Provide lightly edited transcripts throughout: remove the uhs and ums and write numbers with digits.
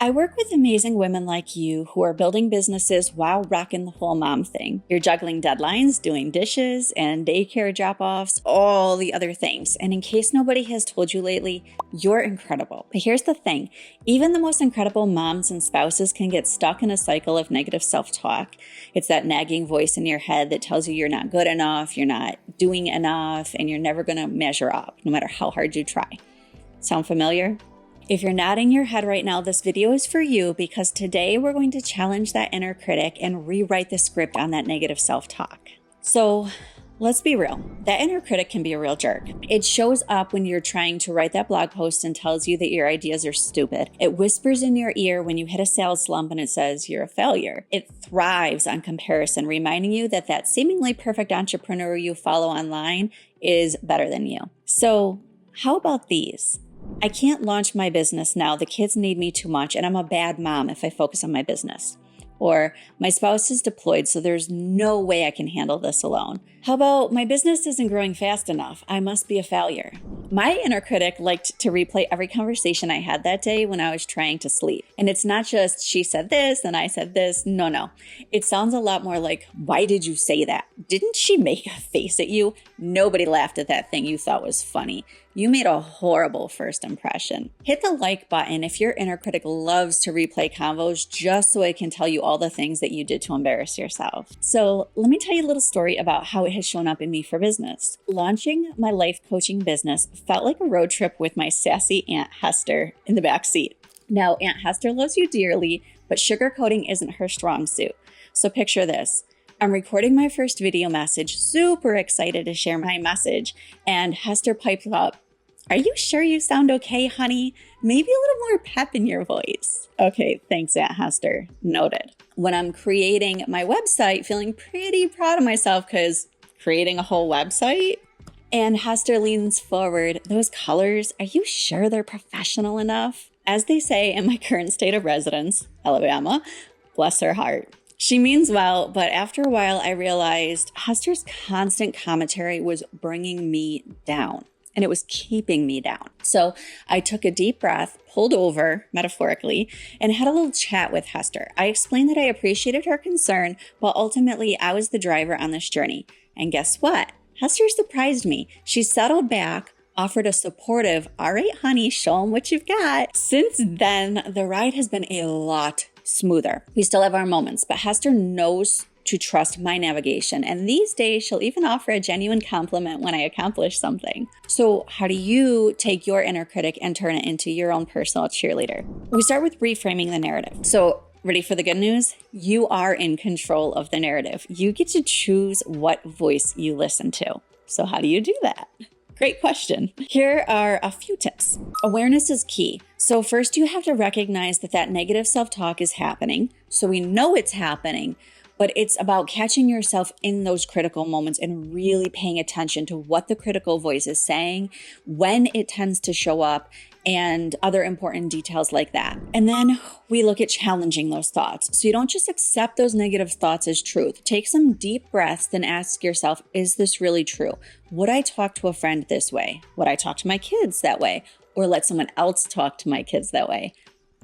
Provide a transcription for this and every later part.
I work with amazing women like you who are building businesses while rocking the whole mom thing. You're juggling deadlines, doing dishes and daycare drop-offs, all the other things. And in case nobody has told you lately, you're incredible. But here's the thing, even the most incredible moms and spouses can get stuck in a cycle of negative self-talk. It's that nagging voice in your head that tells you you're not good enough, you're not doing enough, and you're never gonna measure up, no matter how hard you try. Sound familiar? If you're nodding your head right now, this video is for you because today we're going to challenge that inner critic and rewrite the script on that negative self-talk. So let's be real. That inner critic can be a real jerk. It shows up when you're trying to write that blog post and tells you that your ideas are stupid. It whispers in your ear when you hit a sales slump and it says you're a failure. It thrives on comparison, reminding you that that seemingly perfect entrepreneur you follow online is better than you. So how about these? I can't launch my business now. The kids need me too much, and I'm a bad mom if I focus on my business. Or my spouse is deployed, so there's no way I can handle this alone. How about my business isn't growing fast enough? I must be a failure. My inner critic liked to replay every conversation I had that day when I was trying to sleep. And it's not just she said this and I said this. No. It sounds a lot more like, why did you say that? Didn't she make a face at you? Nobody laughed at that thing you thought was funny. You made a horrible first impression. Hit the like button if your inner critic loves to replay convos just so it can tell you all the things that you did to embarrass yourself. So let me tell you a little story about how it has shown up in me for business. Launching my life coaching business felt like a road trip with my sassy Aunt Hester in the back seat. Now, Aunt Hester loves you dearly, but sugarcoating isn't her strong suit. So picture this. I'm recording my first video message, super excited to share my message, and Hester pipes up, "Are you sure you sound okay, honey? Maybe a little more pep in your voice." Okay, thanks, Aunt Hester. Noted. When I'm creating my website, feeling pretty proud of myself because creating a whole website, and Hester leans forward, "Those colors, are you sure they're professional enough?" As they say in my current state of residence, Alabama, bless her heart. She means well, but after a while, I realized Hester's constant commentary was bringing me down. And it was keeping me down. So I took a deep breath, pulled over, metaphorically, and had a little chat with Hester. I explained that I appreciated her concern, but ultimately I was the driver on this journey. And guess what? Hester surprised me. She settled back, offered a supportive, "All right, honey, show them what you've got." Since then, the ride has been a lot smoother. We still have our moments, but Hester knows to trust my navigation. And these days, she'll even offer a genuine compliment when I accomplish something. So how do you take your inner critic and turn it into your own personal cheerleader? We start with reframing the narrative. So ready for the good news? You are in control of the narrative. You get to choose what voice you listen to. So how do you do that? Great question. Here are a few tips. Awareness is key. So first, you have to recognize that negative self-talk is happening. So we know it's happening, but it's about catching yourself in those critical moments and really paying attention to what the critical voice is saying, when it tends to show up, and other important details like that. And then we look at challenging those thoughts. So you don't just accept those negative thoughts as truth. Take some deep breaths and ask yourself, is this really true? Would I talk to a friend this way? Would I talk to my kids that way? Or let someone else talk to my kids that way?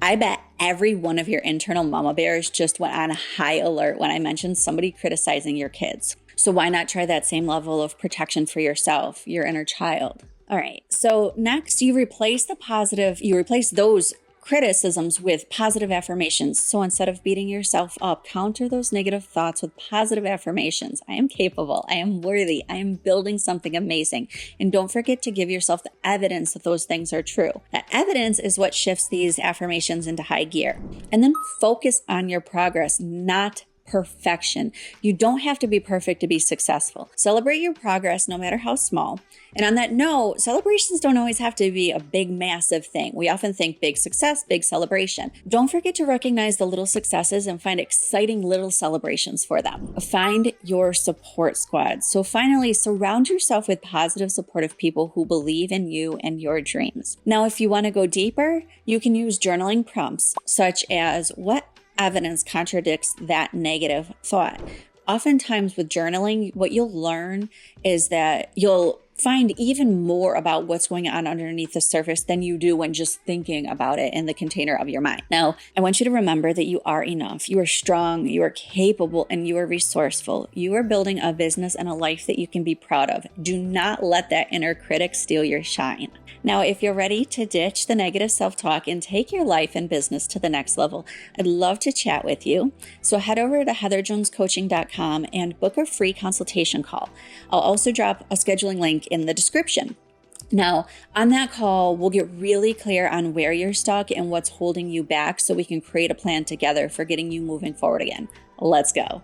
I bet every one of your internal mama bears just went on high alert when I mentioned somebody criticizing your kids. So why not try that same level of protection for yourself, your inner child? All right, so next you replace those criticisms with positive affirmations. So instead of beating yourself up, counter those negative thoughts with positive affirmations. I am capable. I am worthy. I am building something amazing. And don't forget to give yourself the evidence that those things are true. That evidence is what shifts these affirmations into high gear. And then focus on your progress, not perfection. You don't have to be perfect to be successful. Celebrate your progress, no matter how small. And on that note, celebrations don't always have to be a big, massive thing. We often think big success, big celebration. Don't forget to recognize the little successes and find exciting little celebrations for them. Find your support squad. So finally, surround yourself with positive, supportive people who believe in you and your dreams. Now, if you want to go deeper, you can use journaling prompts, such as, what evidence contradicts that negative thought? Oftentimes with journaling, what you'll learn is that you'll find even more about what's going on underneath the surface than you do when just thinking about it in the container of your mind. Now, I want you to remember that you are enough. You are strong, you are capable, and you are resourceful. You are building a business and a life that you can be proud of. Do not let that inner critic steal your shine. Now, if you're ready to ditch the negative self-talk and take your life and business to the next level, I'd love to chat with you. So head over to heatherjonescoaching.com and book a free consultation call. I'll also drop a scheduling link in the description. Now, on that call, we'll get really clear on where you're stuck and what's holding you back so we can create a plan together for getting you moving forward again. Let's go.